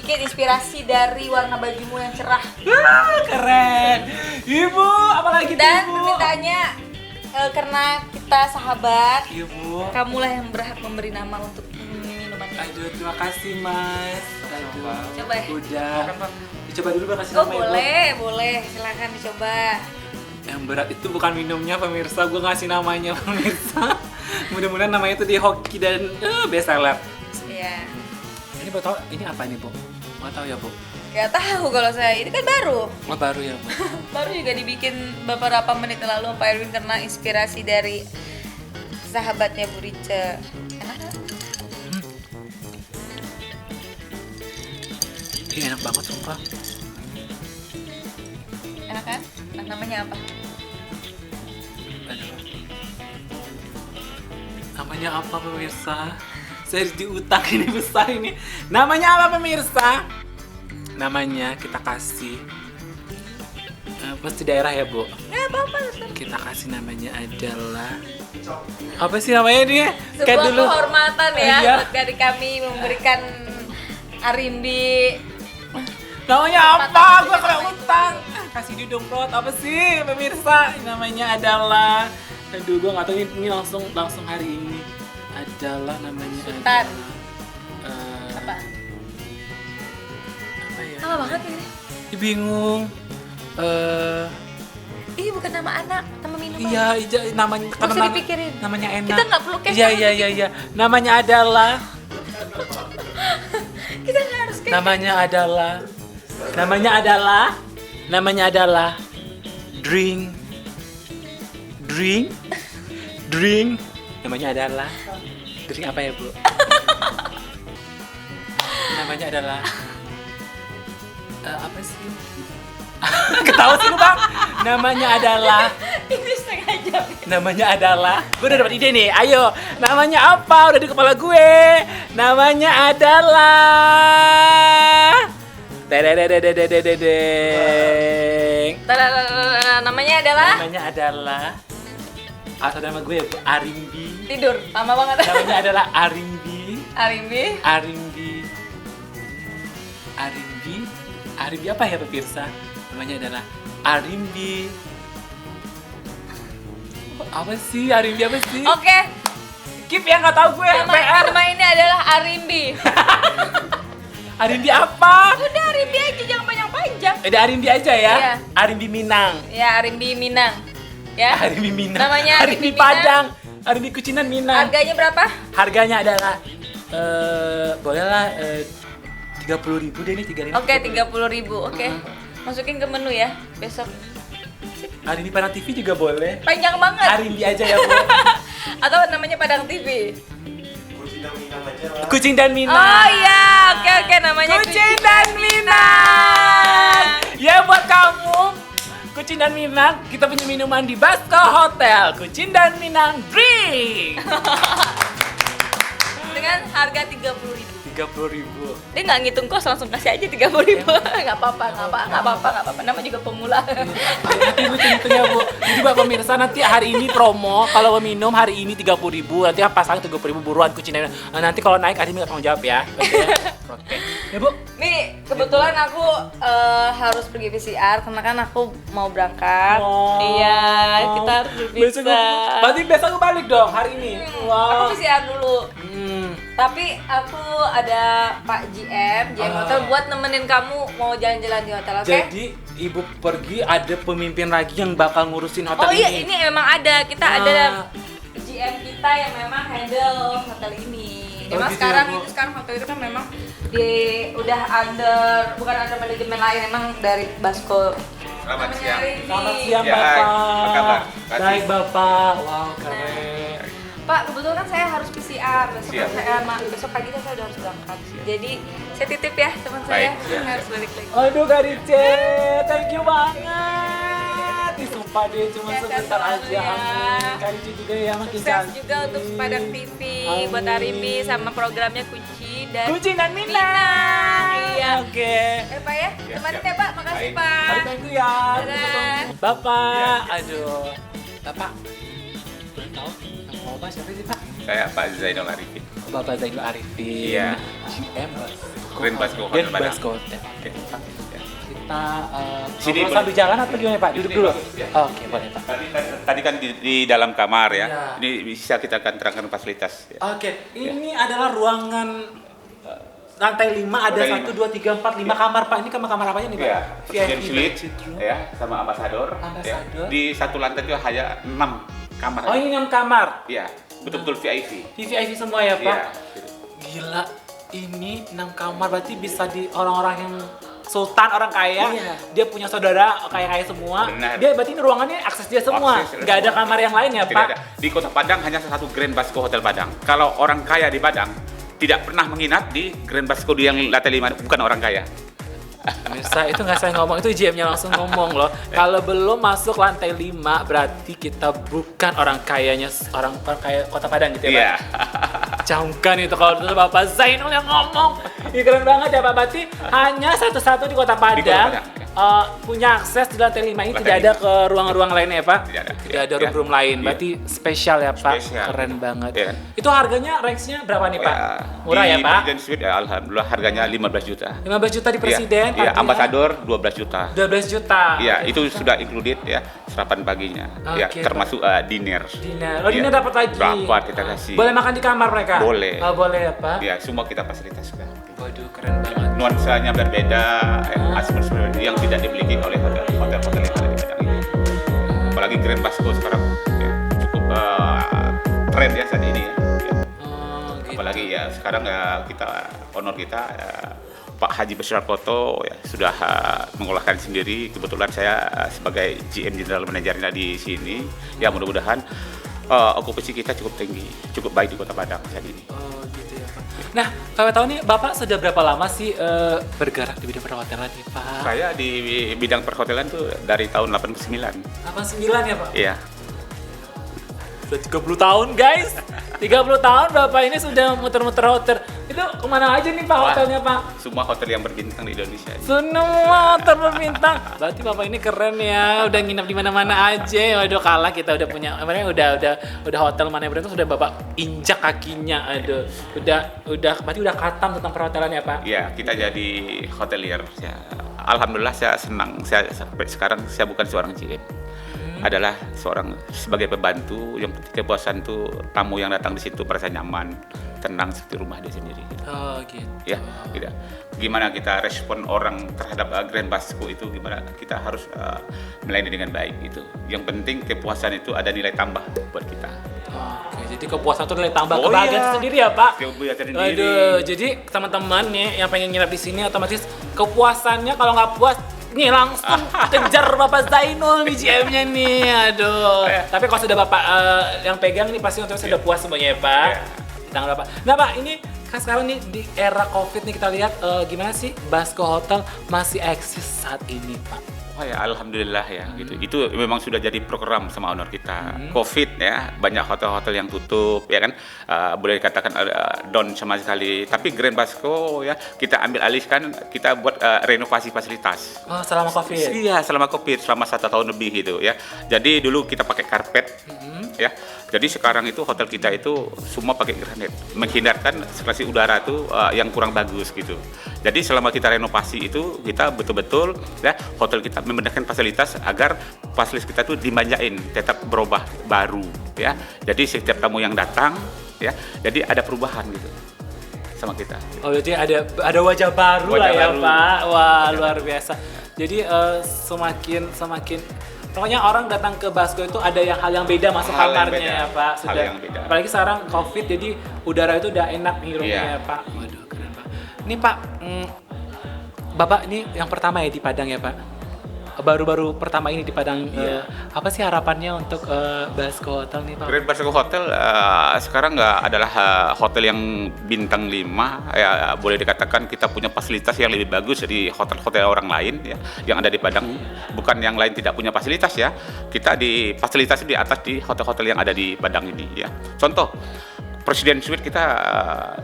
sedikit inspirasi dari warna bajumu yang cerah. Keren. Ibu, apalagi Dan Ibu? permintaannya karena kita sahabat, Ibu. kamulah yang berhak memberi nama untuk minuman ini. Aduh, terima kasih Mas. Aduh. Coba ya. Udah. Dicoba dulu kasih Oh nama Ibu. boleh, silakan dicoba. Yang berat itu bukan minumnya pemirsa, gue ngasih namanya pemirsa. Mudah-mudahan namanya itu di hoki dan bestseller. Iya. Ini Bu tahu ini apa ini Bu? Nggak tahu ya Bu? Gak tahu kalau saya, ini kan baru. Oh baru ya Bu? Baru juga dibikin beberapa menit lalu Pak Erwin karena inspirasi dari sahabatnya Bu Rice. Enak kan? Ini enak banget sumpah. Enak kan? Nah, namanya apa? Aduh. Namanya apa pemirsa? Saya diutang ini besar ini. Namanya apa pemirsa? Namanya kita kasih pasti daerah ya Bu? Nggak apa-apa. Ustaz. Kita kasih namanya adalah apa sih namanya dia? Sebuah kehormatan ya Iya. buat dari kami memberikan Arimbi. Namanya apa? Gua kena utang. Kasih di dompet apa sih pemirsa? Namanya adalah aduh gua nggak tahu ini langsung hari ini adalah namanya Sultan. adalah, Apa? apa ya? Lama banget ini. Bingung. Ini bukan nama anak, nama minuman. Iya, namanya Nggak usah dipikirin. namanya enak. Kita nggak perlu cash Iya, tangan iya. Namanya adalah Kita nggak harus kayak namanya adalah drink. Namanya adalah drink apa ya, Bu? Namanya adalah apa sih? Ketawa sih lu, Bang. Namanya adalah ini setengah jam. Namanya adalah, gue udah dapat ide nih, ayo. Namanya apa? Udah di kepala gue. Namanya adalah Dedeng. Namanya adalah Namanya adalah asal nama gue Arimbi. tidur. Lama banget. Namanya adalah Arimbi. Arimbi. Arimbi apa ya pemirsa? Namanya adalah Arimbi. Apa sih Arimbi apa sih? Oke. Skip ya, nggak tahu gue. PR. Nama ini adalah Arimbi. Arimbi apa? Udah Arimbi aja, jangan panjang-panjang. Ada Arimbi aja ya. Iya. Arimbi Minang. Ya Arimbi Minang. Ya. Arimbi Minang. Namanya Arimbi Arimbi Padang. Arimbi Kucinan Minang. Harganya berapa? Harganya adalah bolehlah 30.000 deh nih, 35. Oke, 30.000. Oke. Masukin ke menu ya besok. Arimbi Padang TV juga boleh. Panjang banget. Arimbi aja ya, Bu. Atau namanya Padang TV. Kucing dan Minang. Oh iya, oke namanya Kucing dan Minang. Ya buat kamu Kucing dan Minang, kita punya minuman di Basko Hotel. Kucing dan Minang Drink. Dengan harga 30.000. 30.000. Dia nggak ngitung kos, langsung kasih aja 30.000. Nggak apa-apa. Nama juga pemula. Nanti gue hitung ya, Bu. Jadi Bapak pemirsa, nanti hari ini promo kalau minum hari ini 30.000, nanti pasang 30.000 buruan Kucing dan Minang. Nah, nanti kalau naik hari ini nggak tanggung jawab ya. Oke. Ya, Bu. Nih, kebetulan aku harus pergi PCR karena kan aku mau berangkat. Wow. Iya, kita harus Besok berpisah. berarti besok gue balik dong hari ini. Wow. Aku PCR dulu. Hmm. Tapi aku ada Pak GM Hotel buat nemenin kamu mau jalan-jalan di hotel, oke? Jadi ibu pergi, ada pemimpin lagi yang bakal ngurusin hotel Oh ini. iya, ini emang ada. Kita ada GM kita yang memang handle hotel ini. Oh, Emang gitu sekarang ya, Bu? sekarang hotel itu kan memang udah bukan under manajemen lain, emang dari Basko. Selamat Namanya siang. Rindy. Selamat siang, Ya, Bapak. apa kabar? Kasih. Baik, Bapak. Wow, keren. Pak, kebetulan kan saya harus PCR besok. Siap. Besok pagi kan saya udah harus berangkat. Jadi saya titip ya teman saya. Baik. Saya harus balik lagi. Aduh, Kak Rice, thank you banget. Ih, sumpah deh, cuma Ya, sebentar sehat aja. selalu ya. Amin. Kak Rice juga ya makin Sukses cantik. juga untuk Padang TV buat Amin. Arimbi sama programnya Kunci dan Kucing dan Minang. Minang. Iya. Oke. Pak ya, Siap, kemarin siap. ya Pak, makasih Baik. Pak. Hari thank you ya. Dadah. Bapak, Iya. aduh. Bapak, boleh tahu yang mau Bapak siapa sih Pak? Saya Pak Zainal Arifin. Bapak Zainal Arifin. Iya. GM Grand Basco Hotel Grand Padang. Basco Hotel. Oke. Ya. Kita Sini ngobrol boleh. sambil jalan atau gimana Pak? Duduk Sini, dulu. bagus, ya. Oke, boleh Pak. Tadi kan di dalam kamar ya. Iya. Ini bisa kita akan terangkan fasilitas. Ya. Oke, ini adalah ruangan lantai 5 ada Lantai 1 2 3 4 5 kamar Pak. Ini kamar apanya nih Pak? Ya, Presiden Suite bedroom. ya, sama ambasador. Ambasador. Ya. Di satu lantai itu hanya 6 kamar. Oh, ini 6 kamar. Iya, betul-betul VIP. VIP semua ya Pak? Iya. gitu. Gila, ini 6 kamar berarti bisa di orang-orang yang sultan, orang kaya. Iya. Dia punya saudara kaya-kaya semua. Benar. Dia berarti ini ruangannya akses dia semua. Akses Nggak ada semua. kamar yang lain ya Tidak Pak? ada. Di Kota Padang hanya satu Grand Basco Hotel Padang. Kalau orang kaya di Padang tidak pernah menginap di Grand Basco di yang lantai 5, bukan orang kaya. Bisa, itu nggak saya ngomong, itu GM-nya langsung ngomong loh. Kalau belum masuk lantai 5 berarti kita bukan orang kayanya, orang kaya Kota Padang gitu ya Pak? Iya. Camkan itu kalau itu Bapak Zainul yang ngomong. Ini keren banget ya Pak, berarti hanya satu-satu di Kota Padang, Di Kota Padang, ya. punya akses di lantai 5 ini, Lantai tidak ada 5. ke ruang-ruang lainnya ya Pak? Tidak ada. Tidak ada Ya. room-room lain, Iya. berarti spesial ya Pak? Spesial. Keren banget. Iya. Itu harganya, range-nya berapa nih Pak? Murah di ya Pak? Presiden Suite ya, alhamdulillah harganya 15 juta. 15 juta di Presiden, Iya, artinya ambasador 12 juta. 12 juta. Iya, itu sudah included ya, sarapan paginya. Ya, Oke, termasuk dinner. Dinner. Oh, Iya. dinner dapat lagi. Dapat kita kasih. Boleh makan di kamar mereka? Boleh. Oh, boleh ya, Pak? Ya, semua kita fasilitaskan. Waduh, keren banget. Nuansanya berbeda, atmosfer yang tidak dimiliki oleh hotel-hotel yang ada di Padang ini. Apalagi Grand Basco sekarang ya, cukup tren ya saat ini ya. Ya. Oh, gitu. Apalagi ya sekarang ya kita honor kita Pak Haji Besar Koto ya sudah mengolahkan sendiri. Kebetulan saya sebagai GM General Managernya di sini. Ya mudah-mudahan okupansi kita cukup tinggi, cukup baik di Kota Padang saat ini. Oh, gitu ya, Pak. Nah, kalau tahu nih, Bapak sudah berapa lama sih bergerak di bidang perhotelan nih, Pak? Saya di bidang perhotelan tuh dari tahun 89. 89 ya, Pak? Iya. Sudah 30 tahun, guys. 30 tahun Bapak ini sudah muter-muter hotel. Itu kemana aja nih Pak hotelnya, Pak? Semua hotel yang berbintang di Indonesia. Semua hotel berbintang. Berarti Bapak ini keren ya, udah nginep di mana-mana aja. Waduh, kalah kita udah punya, udah hotel mana yang berbintang sudah Bapak injak kakinya. Aduh, berarti udah katam tentang perhotelan ya, Pak? Iya, kita jadi hotelier. Ya, alhamdulillah saya senang. Saya sampai sekarang saya bukan seorang GM. Adalah seorang sebagai pembantu yang penting kepuasan tuh tamu yang datang di situ merasa nyaman, tenang seperti rumah dia sendiri. Oh, gitu. Ya, tidak. Gimana kita respon orang terhadap Grand Basco itu, gimana kita harus melayani dengan baik itu. Yang penting kepuasan itu ada nilai tambah buat kita. Oke, jadi kepuasan itu nilai tambah Oh, kebahagiaan iya. sendiri ya, Pak? Kebahagiaan sendiri. Aduh, jadi teman-teman nih yang pengen nginep di sini otomatis kepuasannya kalau nggak puas nih langsung kejar Bapak Zainul nih GM-nya nih. Aduh. Tapi kalau sudah Bapak yang pegang nih pasti untuk sudah puas semuanya ya, Pak. Iya. Di tangan Bapak. Nah, Pak, ini kan sekarang nih di era Covid nih kita lihat gimana sih Basco Hotel masih eksis saat ini, Pak? Wah ya alhamdulillah ya gitu. Itu memang sudah jadi program sama owner kita. Covid ya, banyak hotel-hotel yang tutup ya kan. Boleh dikatakan down sama sekali. Tapi Grand Basco ya kita ambil alihkan, kita buat renovasi fasilitas. Oh, selama Covid. Iya, selama Covid, selama 1 tahun lebih gitu ya. Jadi dulu kita pakai karpet ya. Jadi sekarang itu hotel kita itu semua pakai granit, menghindarkan sirkulasi udara itu yang kurang bagus gitu. Jadi selama kita renovasi itu kita betul-betul ya hotel kita membenahi fasilitas agar fasilitas kita tuh dimanjain, tetap berubah baru ya. Jadi setiap tamu yang datang ya, jadi ada perubahan gitu sama kita. Oh, jadi ada wajah baru Wajah lah ya, baru. Pak. Wah, luar biasa. Jadi semakin pokoknya orang datang ke Basco itu ada hal yang beda masuk Hal yang kamarnya beda. ya, Pak. Hal yang beda. Apalagi sekarang Covid jadi udara itu udah enak ngirupnya Iya. ya, Pak. Waduh, keren, Pak. Ini Pak, Bapak ini yang pertama ya di Padang ya, Pak? Baru-baru pertama ini di Padang. Iya. Apa sih harapannya untuk Basco Hotel nih, Pak? Grand Basco Hotel sekarang adalah hotel yang bintang 5 ya, boleh dikatakan kita punya fasilitas yang lebih bagus dari hotel-hotel orang lain ya yang ada di Padang. Bukan yang lain tidak punya fasilitas ya, kita di fasilitas di atas di hotel-hotel yang ada di Padang ini ya. Contoh Presiden Suite kita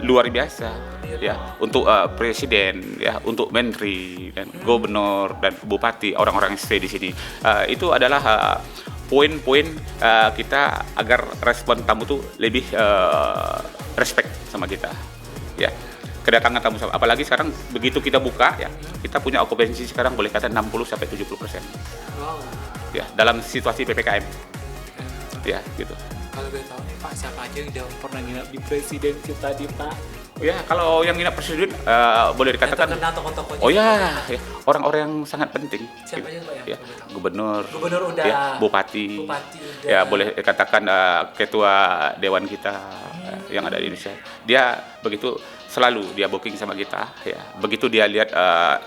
luar biasa ya, untuk presiden ya, untuk menteri dan gubernur dan bupati, orang-orang yang stay di sini itu adalah poin-poin kita agar respon tamu tuh lebih respect sama kita, ya. Kedatangan tamu, apalagi sekarang begitu kita buka, ya, kita punya okupansi sekarang boleh kata 60-70%. Wow. Ya, dalam situasi PPKM. Ya, gitu. Kalau boleh tahu nih Pak, siapa aja yang udah pernah nginap di presiden kita di Pak? Ya, kalau yang nginap presiden boleh dikatakan. Yang terkenal tokoh-tokohnya. Oh ya, orang-orang yang sangat penting. Siapa aja Pak Ya, yang boleh tahu? gubernur Udah. ya, bupati udah. ya, boleh dikatakan ketua dewan kita yang ada di Indonesia. Dia begitu selalu dia booking sama kita, ya. Begitu dia lihat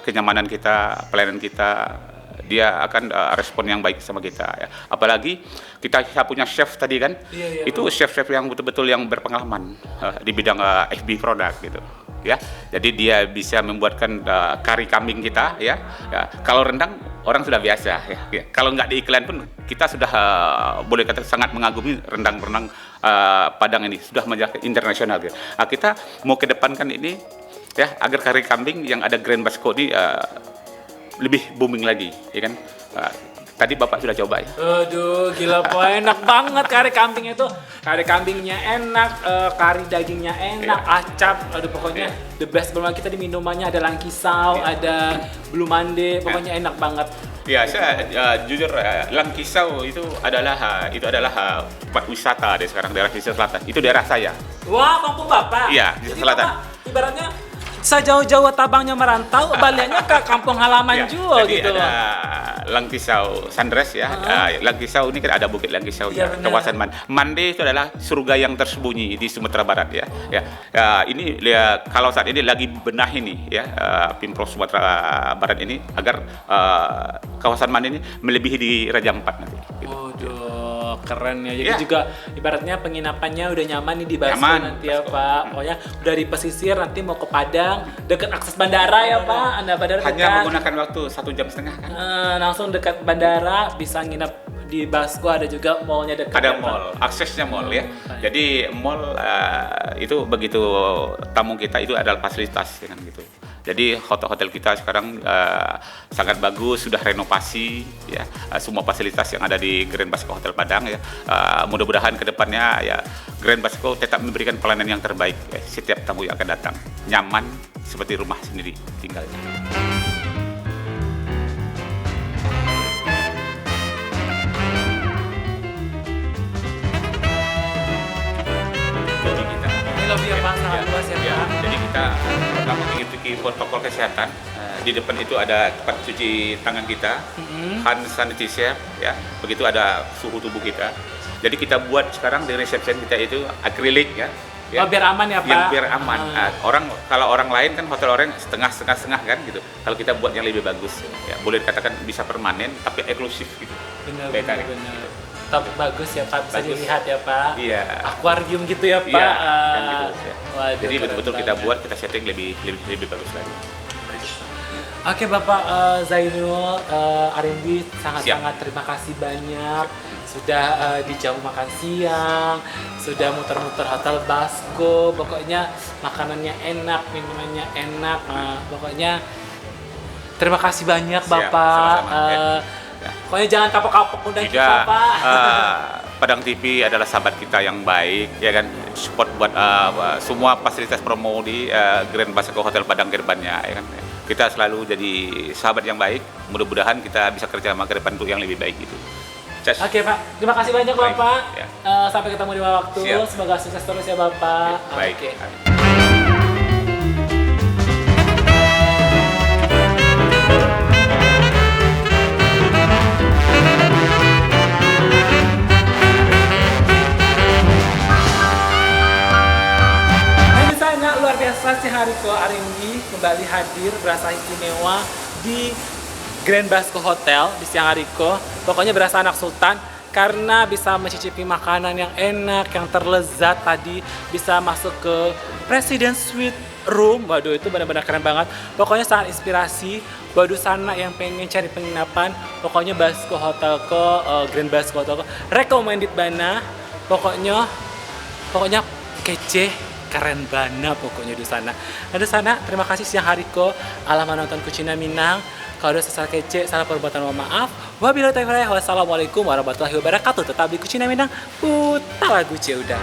kenyamanan kita, pelayanan kita, dia akan respon yang baik sama kita, ya. Apalagi kita punya chef tadi kan, Iya, itu chef-chef yang betul-betul yang berpengalaman di bidang FB produk gitu, ya. Jadi dia bisa membuatkan kari kambing kita, ya. Kalau rendang orang sudah biasa, ya. Kalau nggak di iklan pun kita sudah boleh kata sangat mengagumi rendang-rendang Padang ini, sudah menjadi internasional, gitu. Kita mau kedepankan ini, ya, agar kari kambing yang ada Grand Basco ini lebih booming lagi, ya kan? Tadi Bapak sudah coba, ya? Aduh, gila Pak, enak banget kari kambing itu. Kari kambingnya enak, kari dagingnya enak, acap, aduh pokoknya the best. Belum kita di minumannya ada langkisau, ada blue mande, pokoknya enak banget. Ya, saya jujur, Langkisau itu adalah tempat wisata deh sekarang, daerah Pesisir Selatan. Itu daerah saya. Wah, kampung Bapak. Iya, di Jadi selatan. Bapak, ibaratnya sejauh-jauh tabangnya merantau, baliannya ke kampung halaman Ya, juga jadi gitu ada loh. Langkisau Sunrise, ya. Langkisau ini kan ada Bukit Langkisau, Iya, ya, benar. kawasan Mande itu adalah surga yang tersembunyi di Sumatera Barat, ya. Ini kalau saat ini lagi benahi nih, ya, Pemprov Sumatera Barat ini agar kawasan Mande ini melebihi di Raja Ampat nanti. Gitu. Waduh, keren ya. Jadi Ya. juga ibaratnya penginapannya udah nyaman nih di Basco Nyaman, nanti ya Basco. Pak. Pokoknya udah di pesisir, nanti mau ke Padang, dekat akses bandara ya Pak. Anda bandara Hanya dekat. menggunakan waktu 1,5 jam kan. Langsung dekat bandara, bisa nginep di Basco, ada juga mallnya dekat. Ada ya, Pak? mall, aksesnya mall, ya. baik. Jadi mall itu begitu tamu kita itu adalah fasilitas, kan gitu. Jadi hotel-hotel kita sekarang sangat bagus, sudah renovasi, ya, semua fasilitas yang ada di Grand Basco Hotel Padang, ya. Mudah-mudahan kedepannya, ya, Grand Basco tetap memberikan pelayanan yang terbaik, ya, setiap tamu yang akan datang, nyaman seperti rumah sendiri tinggalnya. Jadi kita Ini lobby yang sangat luas ya Pak. jadi kita pertama mengikuti protokol kesehatan. Di depan itu ada tempat cuci tangan kita, hand sanitizer, ya. Begitu ada suhu tubuh kita. Jadi kita buat sekarang di reception kita itu akrilik, ya. Oh, biar aman ya Pak. Yang biar aman. Kalau orang lain kan hotel orang setengah kan gitu. Kalau kita buat yang lebih bagus, ya, boleh dikatakan bisa permanen tapi eksklusif gitu. Benar. Kayak tadi. Tapi bagus ya Pak, bisa Bagus. dilihat ya Pak. Iya. Akuarium gitu ya Pak. Iya, kan gitu, ya. Waduh, Jadi keren betul-betul kita banget. buat, kita setting lebih bagus lagi. Oke Bapak Zainul Arimbi, sangat-sangat terima kasih banyak. Sudah di jam makan siang, sudah muter-muter hotel Basco, pokoknya makanannya enak, minumannya enak, pokoknya terima kasih banyak Siap, Bapak. sama-sama, ya. Pokoknya jangan kapok-kapok udah Juga kita Pak. Padang TV adalah sahabat kita yang baik, ya kan, support buat semua fasilitas promo di Grand Basco Hotel Padang ke depannya, ya kan. Kita selalu jadi sahabat yang baik, mudah-mudahan kita bisa kerja sama ke depan untuk yang lebih baik gitu. Just. Oke Pak, terima kasih banyak Baik, Bapak. ya. Sampai ketemu di waktu. Siap. Semoga sukses terus ya Bapak. Baik. Oke. Nah, di sana luar biasa si Hariko Arimbi kembali hadir berasa istimewa di Grand Basco Hotel di siang hariko. Pokoknya berasa anak sultan karena bisa mencicipi makanan yang enak, yang terlezat tadi, bisa masuk ke President Suite Room. Waduh, itu benar-benar keren banget. Pokoknya sangat inspirasi. Waduh, sana yang pengen cari penginapan, pokoknya Basco Hotel Grand Basco Hotel recommended bana. Pokoknya kece, keren banget pokoknya di sana. Nah, di sana terima kasih siang hariko. Alamat nonton Kucina Minang. Kalau ada salah kece, salah perbuatan, mohon maaf. Wabillahi taufiq wal hidayah. Wassalamualaikum warahmatullahi wabarakatuh. Tetap di Kucina Minang, putar lagu Ceuda.